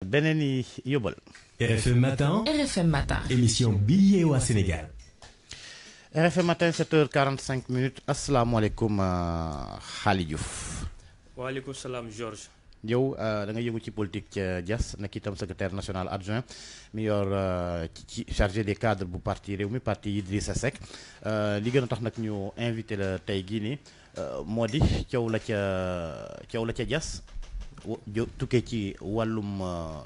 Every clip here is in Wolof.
beneen yi yóbbal. RFM Matin. RFM Matin. émission bi yeewu waa Sénégal. RFM Matin 7h45 asalaamaaleykum Xaali Diouf. waaleykum salaam Georges. yow da nga yëngu ci politique ca Diass nekk itam secrétaire national adjoint mi yor ci chargé des cadres bu parti Rewmi parti Idrissa Seck li gën a tax nag ñu invité la tey gii nii moo di coow la ca Diass tukkee ci wàllum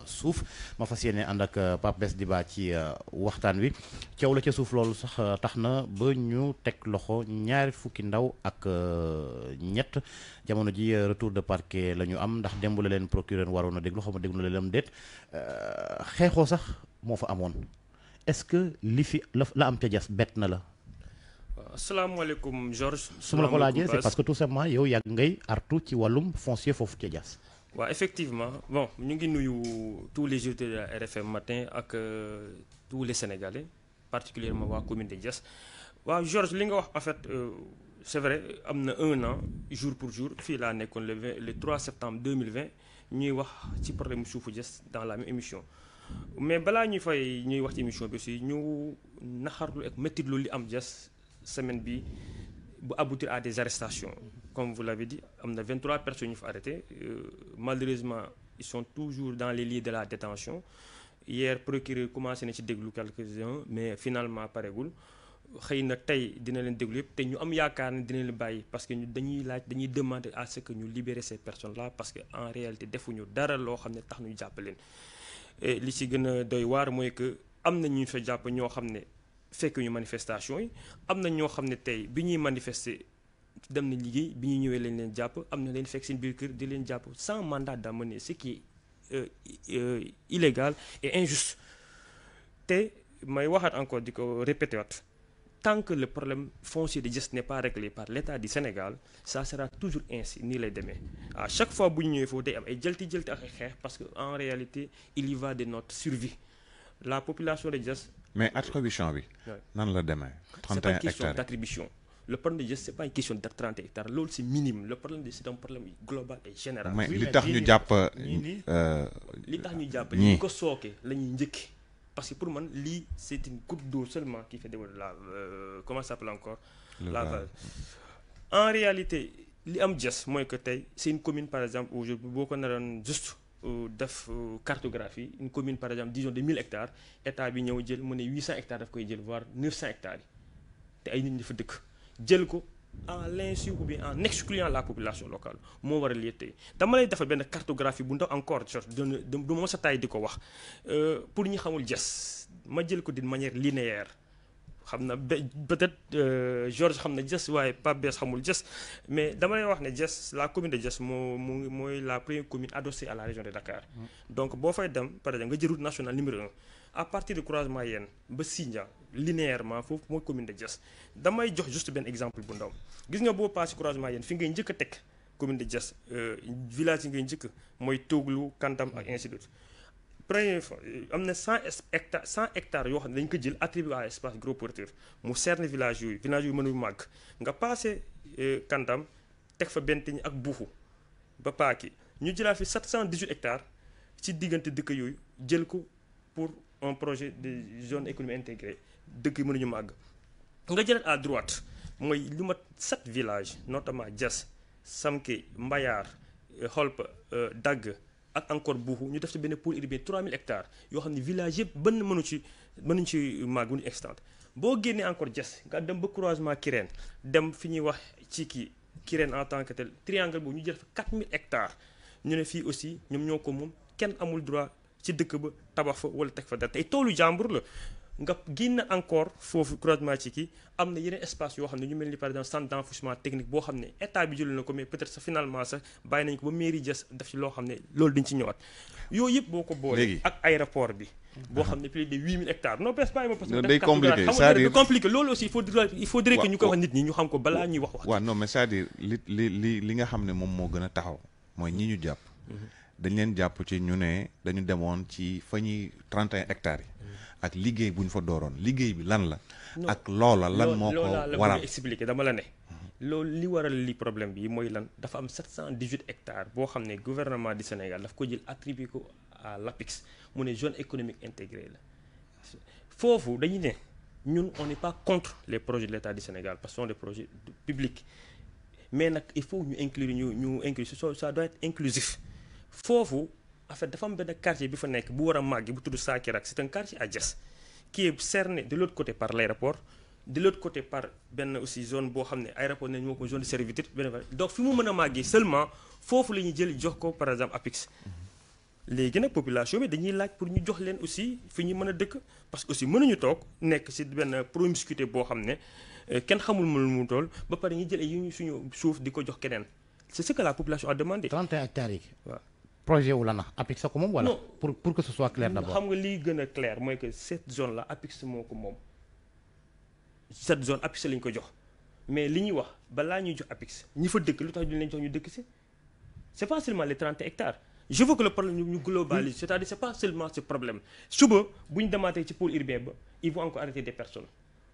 suuf ma fas yéene ànd ak Pape Bess Diba ci waxtaan wi coow la ca suuf loolu sax tax na ba ñu teg loxo ñaari fukki ndaw ak ñett jamono ji retour de parquet la ñu am ndax démb la leen procureur waroon a déglu xaw ma déglu la leen déet xeexoo sax moo fa amoon est-ce que li fi la am ca Diass bett na la. asalaamaaleykum Georges. su ma la ko laajee c'est parce que tout simplement yow yàgg ngay artu ci wàllum foncier foofu ca Diass. waaw effectivement bon ñu ngi nuyu tous les auditeurs de la RFM Matin ak tous les Sénégalais particulièrement waa commune de Diass waaw Georges li nga wax en fait c'est vrai am na un an jour pour jour fii laa nekkoon le 3 septembre 2020 ñuy wax ci problème suufu Diass dans la même émission mais balaa ñuy wax ci émission bi aussi ñu naxarlu ak méttitlu li am Diass semaine bi bu aboutir à des arrestations comme vous l'avez dit am na 23 personnes ñu fa arrêté malheureusement ils sont toujours dans les lieux de la détention hier procureur commencé na ci déglu quelques-uns mais finalement paregul xëy na tey dina leen déglu yëpp te ñu am yaakaar ne dina leen bàyyi parce que ñu dañuy demander à ce que ñu libérer ces personnes là parce que en réalité defuñu dara loo xam ne tax ñu jàpp leen li ci gën a doy waar mooy que am na ñu fa jàpp ñoo xam ne fekk ñu manifestation yi am na ñoo xam ne tey bi ñuy manifester dem na liggéey bi ñuy ñëwee lañ leen jàpp am na leen fekk seen biir kër di leen jàpp sans mandat d'amener ce qui est illégal et injuste te may waxaat encore di ko répéter waat tant que le problème foncier de Diass n'est pas réglé par l'État du Sénégal ça sera toujours ainsi nii lay demee à chaque fois bu ñu ñëwee foofu day am ay jëlti ak ay xeex parce que en réalité il y va de notre survie la population de Diass. mais attribution bi. nan la demee. 31 hectares c'est pas une question d'attribution. Le problème de Diass c'est pas une question de 30 hectares loolu c'est minime le problème c'est un problème global et général. mais li tax ñu jàpp. li tax ñu jàpp li ko sooke la ñuy njëkk parce que pour man lii c'est une goutte d'eau seulement qui fait déborder la comment ça s'appelle encore. la vase. En réalité li am Diass mooy que tey c'est une commune par exemple aujourd'hui boo ko naroon juste. def cartographie une commune par exemple disons de 1000 hectares état bi ñëw jël mu ne 800 hectares daf koy jël voire 900 hectares yi te ay nit ñi fa dëkk jël ko en l'insu ou bien en excluant la population locale moo war a lii tey dama lay defal benn cartographie bu ndaw encore du ma sa taay di ko wax pour ñi xamul Diass ma jël ko d'une manière linéaire xam na peut-être Georges xam na Diass waaye Pape Bess xamul Diass mais dama lay wax ne Diass la commune de Diass mooy la première commune adossée à la région de Dakar. Donc boo fay dem par exemple nga jël route nationale numéro 1 à partir de croisement Yène ba Sindia linéairement foofu mooy commune de Diass damay jox juste benn exemple bu ndaw gis nga boo passé croisement Yène fi ngay njëkk a teg commune de Diass village yi ngay njëkk mooy Toglu Kantam ak ainsi de suite. Première fois am na 100 hectares yoo xam ne dañ ko jël attribué à espace gros porteur mu cerne village yooyu mënul màgg nga passé Kantam teg fa Benteñ ak Buuxu ba Paaki ñu jëlaat fi 718 hectares ci diggante dëkk yooyu jël ko pour un projet de zone économique intégrée dëkk yi mënuñu màgg nga jëlaat à droite mooy lu mat 7 villages notamment Diass Samke Mbayar Xolpa Dagg ak encore Buuxu ñu def ci benn pôle urbain 3000 hectares yoo xam ne village yëpp benn mënuñ ci màgg bu ñu extant boo génnee encore Diass nga dem ba croisement Kirène dem fi ñuy wax ci kii Kirène en tant que tel triangle boobu ñu jël fa 4000 hectares ñu ne fii aussi ñoom ñoo ko moom kenn amul droit ci dëkk ba tabax fa wala teg fa dara tey toolu jàmbur la nga génn encore foofu croisement ci kii am na yeneen espace yoo xam ne ñu mel ni par exemple centre d'enfouissement technique boo xam ne état bi jël na ko mais peut-être sax finalement sax bàyyi nañ ko ba mairie Diass def ci loo xam ne loolu dañ ci ñëwaat yooyu yëpp boo ko boole ak aéroport bi boo xam ne plus de 8000 hectares non presque bàyyi ma parce que day compliqué c'est-à-dire compliqué loolu aussi il faudrait que ñu ko wax nit ñi ñu xam ko balaa ñuy wax waaw non mais c'est-à-dire li nga xam ne moom moo gën a taxaw mooy ñi ñu jàpp dañ leen jàpp ci ñu ne dañu demoon ci fa ñuy 31 hectares yi ak liggéey bu ñu fa dooroon liggéey bi lan la ak loola lan moo ko waral expliquer dama la ne loolu li waral li problème bi mooy lan dafa am 718 hectares boo xam ne gouvernement du Sénégal daf ko jël attribué ko à l'APIX mu ne zone économique intégrée la foofu dañuy ne ñun on n'est pas contre les projets de l'État du Sénégal parce que ce sont des projets publics mais nag il faut ñu inclure ñu inclure ça doit être inclusif foofu en fait dafa am benn quartier bi fa nekk bu war a màgg bu tudd Sakirak c'est un quartier à Diass qui est cerné de l'autre côté par l'aéroport de l'autre côté par benn aussi zone boo xam ne aéroport nañ moo ko zone de servitude donc fi mu mën a màggee seulement foofu la ñuy jël jox ko par exemple APIX léegi nag population bi dañuy laaj pour ñu jox leen aussi fi ñu mën a dëkk parce que aussi mënuñu toog nekk ci benn promiscuité boo xam ne kenn xamul mu toll ba pare ñu jël ay suñu suuf di ko jox keneen c'est ce que la population a demandé. 31 hectares yi. waaw projet wu la na APIX ko moom wala. non pour que ce soit clair d'abord. xam nga lii gën a clair mooy que cette zone là APIX moo ko moom cette zone APIX lañ ko jox mais li ñuy wax balaa ñuy jox APIX ñi fa dëkk lu tax duñ leen jox ñu dëkk ci c'est pas seulement les 30 hectares. je veux que le problème ñu globalise c'est-à-dire c'est pas seulement ce problème suba bu ñu demaatee ci pôle urbain ba ils vont encore arrêter des personnes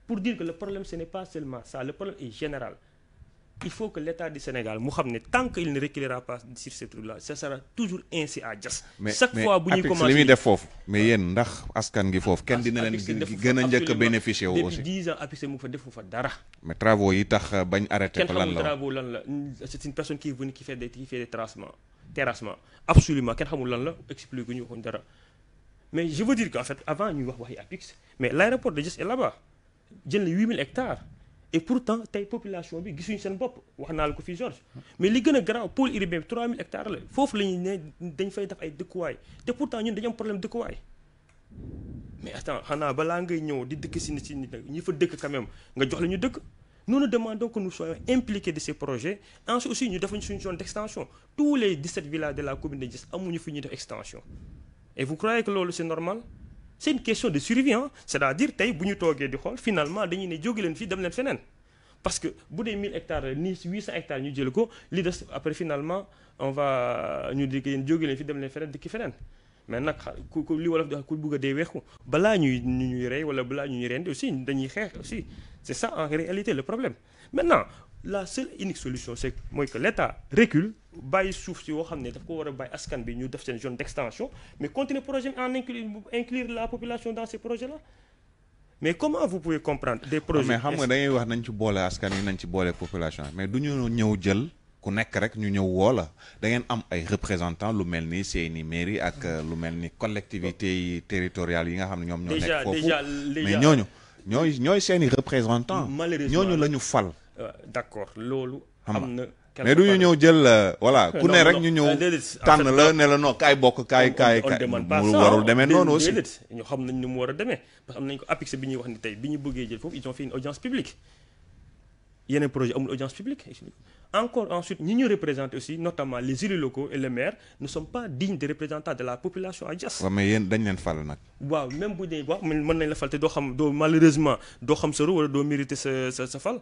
pour dire que le problème ce n'est pas seulement ça le problème est général il faut que l'État du Sénégal mu xam ne tant qu'il ne reculera pas sur ce truc là ça sera toujours ainsi à Diass chaque fois bu ñuy commencer li muy def foofu mais yéen ndax askan gi foofu kenn dina leen gën a njëkk a bénéficier wu aussi depuis 10 ans APIX mu fa defu fa dara mais travaux yi tax bañ arrêté ko lan la travaux lan la c'est une personne qui est venue qui fait des terrassement absolument kenn xamul lan la expliqué ñu waxuñ dara mais je veux dire qu'en fait avant ñuy wax waxi APIX mais l'aéroport de Diass est là-bas jël na 8000 hectares et pourtant tey population bi gisuñu seen bopp wax naa la ko fii Georges mais li gën a garaaw pôle urbain bi 3000 hectares la foofu la ñuy ne dañ fay def ay dëkkuwaay te pourtant ñun dañu am problème dëkkuwaay mais attends xanaa balaa ngay ñëw di dëkk si nit ñi fa dëkk quand même nga jox la ñu dëkk nous nous demandons que nous soyons impliqués de ces projets ensuite aussi ñu defuñu suñu zone d'extension tous les 17 villages de la commune de Diass amuñu fi ñuy def extension et vous croyez que loolu c'est normal c'est une question de survie c'est-à-dire tey bu ñu toogee di xool finalement dañuy ne jóge leen fii dem leen feneen parce que bu dee 1000 hectares ni 800 hectares ñu jël ko li des après finalement on va ñu di yéen jóge leen fii dem leen feneen dikki feneen mais nag ku li wolof di wax ku bugg a dee weexu balaa ñuy rey wala balaa ñuy rendi aussi dañuy xeex aussi c'est ça en réalité le problème maintenant la seule unique solution c'est mooy que l'État recule bàyyi suuf si yoo xam ne daf ko war a bàyyi askan bi ñu def seen zone d'extension mais continuer projet en inclure la population dans ces projets-là mais comment vous pouvez comprendre des projets mais xam nga dañuy wax nañ ci boole askan yi nañ ci boole population mais du ñu ñëw jël ku nekk rek ñu ñëw woo la da ngeen am ay représentants lu mel ni seeni mairie ak lu mel ni collectivités yi territoriales yi nga xam ne ñoom ñoo nekk foofu mais ñooy seeni représentants ñooñu la ñu fal d'accord loolu am na mais du ñu ñëw jël voilà ku ne rek ñu ñëw tànn la ne la non kaay bokk kaay mu warul demee noonu aussi ñu xam nañ ni mu war a demee parce que am nañ ko APIX bi ñuy wax ni tey bi ñu bëggee jël foofu ils ont fait une audience publique yeneen projet amul audience publique encore ensuite ñi ñu représenté aussi notamment les élus locaux et le maire ne sont pas dignes de représentants de la population à Diass. waaw mais yéen dañ leen fal nag. waaw même bu dee waaw mën nañ la fal te doo malheureusement doo xam sa rôle wala doo mériter sa fal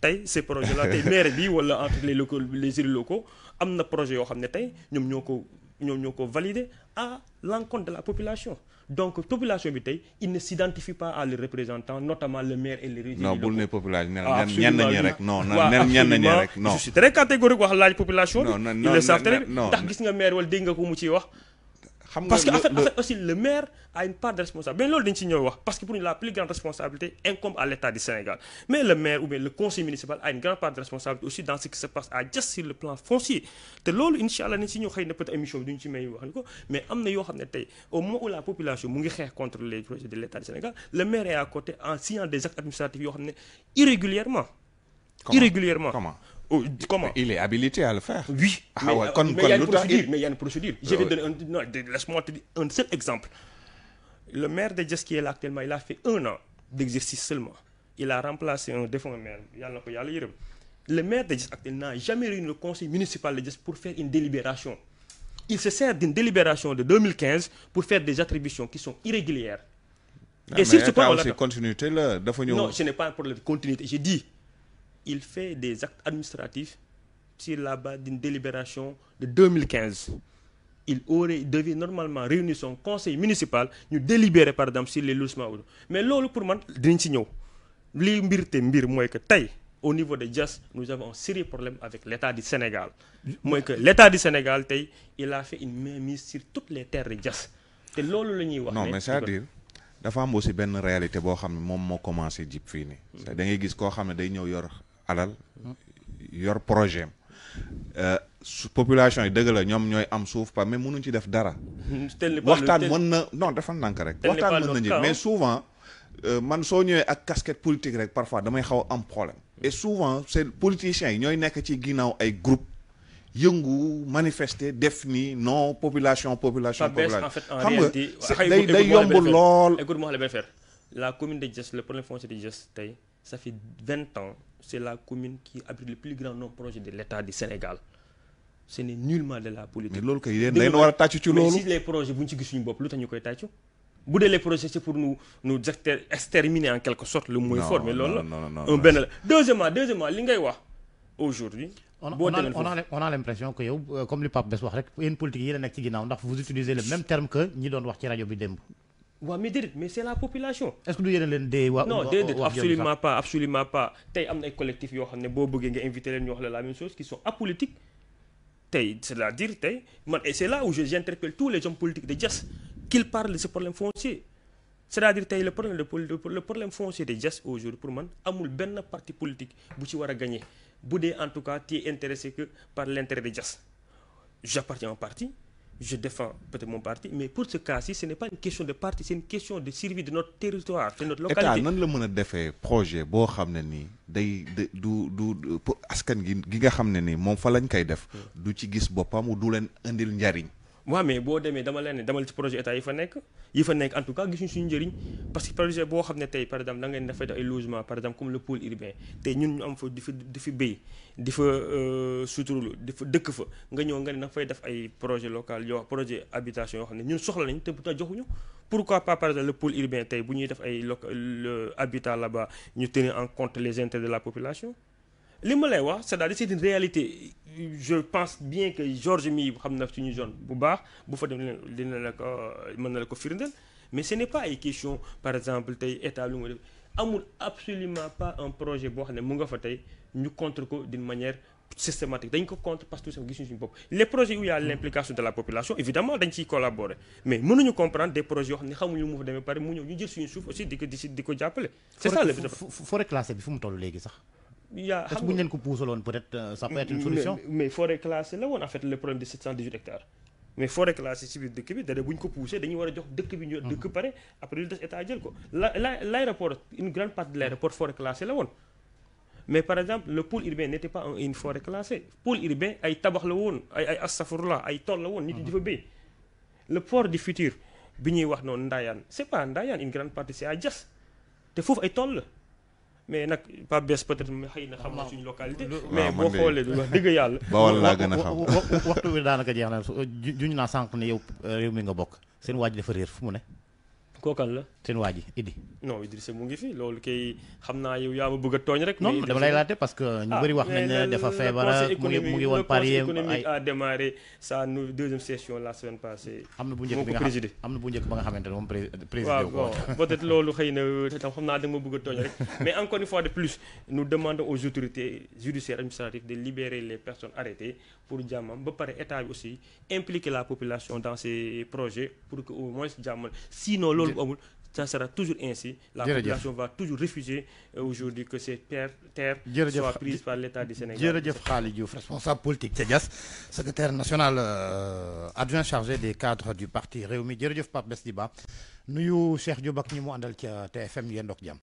tey ces projets là tey maire bi wala entre les locaux les élus locaux am na projet yoo xam ne tey ñoom ñoo ko validé à l'encontre de la population. donc population bi tey il ne s'identifie pas à leurs représentants notamment le maire et les élus locaux. non bul ne population ñenn ñi rek non ñenn ñi rek non. je suis très catégorique wax laaj population bi. ils le savent très bien ndax gis nga maire wala dégg nga ko mu ciy wax. xam nga parce que en fait aussi le maire a une part de responsabilité mais loolu dañ ci ñëw wax parce que pour nous la plus grande responsabilité incombe à l'État du Sénégal mais le maire ou bien le conseil municipal a une grande part de responsabilité aussi dans ce qui se passe à Diass sur le plan foncier te loolu incha allah nañ ci ñëw xëy na peut-être émission bi duñu ci may wax ni ko mais am na yoo xam ne tey au moment où la population mu ngi xeex contre les projets de l'État du Sénégal le maire est à côté en signant des actes administratifs yoo xam ne irrégulièrement. Comment il est habilité à le faire. Oui, mais il y a une procédure. Je vais donner laisse-moi te dire un seul exemple. Le maire de Diass qui est là actuellement, il a fait 1 an d'exercice seulement. Il a remplacé un défunt maire. Le maire de Diass actuellement n'a jamais réuni le conseil municipal de Diass pour faire une délibération. Il se sert d'une délibération de 2015 pour faire des attributions qui sont irrégulières. Et sur ce point, on a continuité là. Non, ce n'est pas un problème de continuité. J'ai dit. Il fait des actes administratifs sur la base d'une délibération de 2015. Il devait normalement réunir son conseil municipal, nous délibérer par exemple sur les lotissements. Mais là, pour moi, dinañ ci ñëw li mbir te mbir mooy que tey au niveau de Diass nous avons un sérieux problème avec l'État du Sénégal mooy que l'État du Sénégal tey il a fait une mainmise sur toutes les terres de Diass te loolu la ñuy wax. non mais c'est-à-dire dafa am aussi benn réalité boo xam ne moom moo commencé jib fii nii. da ngay gis koo xam ne day ñëw yor alal yor projet population yi dëgg la ñoom ñooy am suuf mais mënuñ ci def dara. waxtaan mën na non dafa nànk rek. waxtaan mën na njëkk mais souvent man soo ñëwee ak casquette politique rek parfois damay xaw a am problème. et souvent c'est politiciens yi ñooy nekk ci ginnaaw ay groupe yëngu manifester def ni non population. en fait en réalité day yomb lool. écoute-moi la commune de Diass le problème foncier de Diass tey ça fait 20 ans c'est la commune qui abrite le plus grand nombre de projets de l'État du Sénégal ce n'est nullement de la politique. mais loolu kay yéen dañu war a tàccu ci loolu. mais si les projets bu ñu ci gis suñu bopp lu tax ñu koy tàccu bu dee les projets c'est pour nous exterminer en quelque sorte le mooy fort mais loolu la un benn la deuxièmement li ngay wax aujourd'hui on a l'impression que yow comme li Pape Bess wax rek yéen politique yi la nekk ci ginnaaw ndax vous utilisez le même terme que ñi doon wax ci rajo bi démb. waaw mais déedéet mais c'est la population. est-ce que du yéen a leen dee waa non déedéet absolument pas tey am na ay collectifs yoo xam ne boo bëggee nga invité leen ñu wax la même chose qui sont apolitiques tey c'est-à-dire tey man et c'est là où j'interpelle tous les hommes politiques de Diass qu'ils parlent de ce problème foncier c'est-à-dire tey le problème foncier de Diass aujourd'hui pour man amul benn parti politique bu ci war a gagner bu dee en tout cas tu es intéressé que par l'intérêt de Diass j'appartiens à un parti je défends peut-être mon parti mais pour ce cas-ci ce n'est pas une question de parti c'est une question de survie de notre territoire de notre localité. État nan la mën a defee projet boo xam ne nii day du askan gi nga xam ne nii moom fa lañ koy def du ci gis boppam du leen indil njariñ. waaw mais boo demee dama ci projet état yi fa nekk en tout cas gisuñu suñu njëriñ parce que projet boo xam ne tey par exemple da ngeen dafay def ay logement par exemple comme le pôle urbain tey ñun ñu am fa di fi béy di fa suturlu di fa dëkk fa nga ñëw nga ne dafay def ay projet local yoo projet habitation yoo xam ne ñun soxla nañ te pourtant joxuñu pourquoi pas par exemple le pôle urbain tey bu ñuy def ay habitat là-bas ñu tenir en compte les intérêts de la population. li ma lay wax c'est-à-dire c'est une réalité je pense bien que Georges mi xam na suñu zone bu baax bu fa dem dina la ko mën na la ko firndeel mais ce n'est pas ay question par exemple tey état lu nga def amul absolument pas un projet boo xam ne mu nga fa tey ñu contre ko d'une manière systématique dañ ko contre parce que tout ça gisuñu suñu bopp les projets où il y a l'implication de la population évidemment dañ ciy collaborer mais mënuñu comprendre des projets yoo xam ne xamuñu mu fa demee pare mu ñëw ñu jël suñu suuf aussi di ko jàppale c'est ça le forêt classée bi fu mu toll léegi sax. est-ce que bu ñu leen ko puusaloon peut-être ça peut être une solution. mais forêt classée la woon en fait le problème de 718 hectares mais forêt classée ci biir dëkk bi da bu ñu ko poussé dañuy war a jox dëkk bi ñu dëkk pare après lu des état jël ko l'aéroport une grande partie de l'aéroport forêt classée la woon mais par exemple le pôle urbain n'était pas une forêt classée pôle urbain ay tabax la woon ay astafurlah ay tool la woon nit ñi di fa béy le port du futur bi ñuy wax noonu Ndayane c'est pas Ndayane une grande partie c'est à Diass te foofu ay tool la mais nag pas bees peut-être xëy na xam na suñu localité. mais boo xoolee du wax dëgg yàlla. Bawol laa gën a xam waxtu bi daanaka jeex na juñ naa sànq ne yow réew mi nga bokk seen waa ji dafa réer fu mu ne. kookal la seen waa ji Idi. non Idrissa mu ngi fi loolu kay xam naa yow yaa ma bëgg a tooñ rek. non dama lay laajte parce que ñu bëri wax nañ ne dafa feebar mu ngi woon Paris le conseil économique a démarré sa deuxième session la semaine passée. am na bu njëkk bi nga xamante ne moom présidé waaw bon peut-être loolu xëy na tam xam naa da nga ma bëgg a tooñ rek mais encore une fois de plus nous demandons aux autorités judiciaires administratives de libérer les personnes arrêtées pour jàmmam ba pare état bi aussi impliquer la population dans ces projets pour que au moins jàmmal sinon loolu amul ça sera toujours ainsi. La population va toujours refuser aujourd'hui que ces terres soient prises par l'État du Sénégal. jërëjëf Khaly Diouf responsable politique ca Diass secrétaire national adjoint chargé des cadres du parti Rewmi jërëjëf Pape Bess Diba nuyu Cheikh Diop ak ñi mu àndal ca TFM yéen doog jàmm.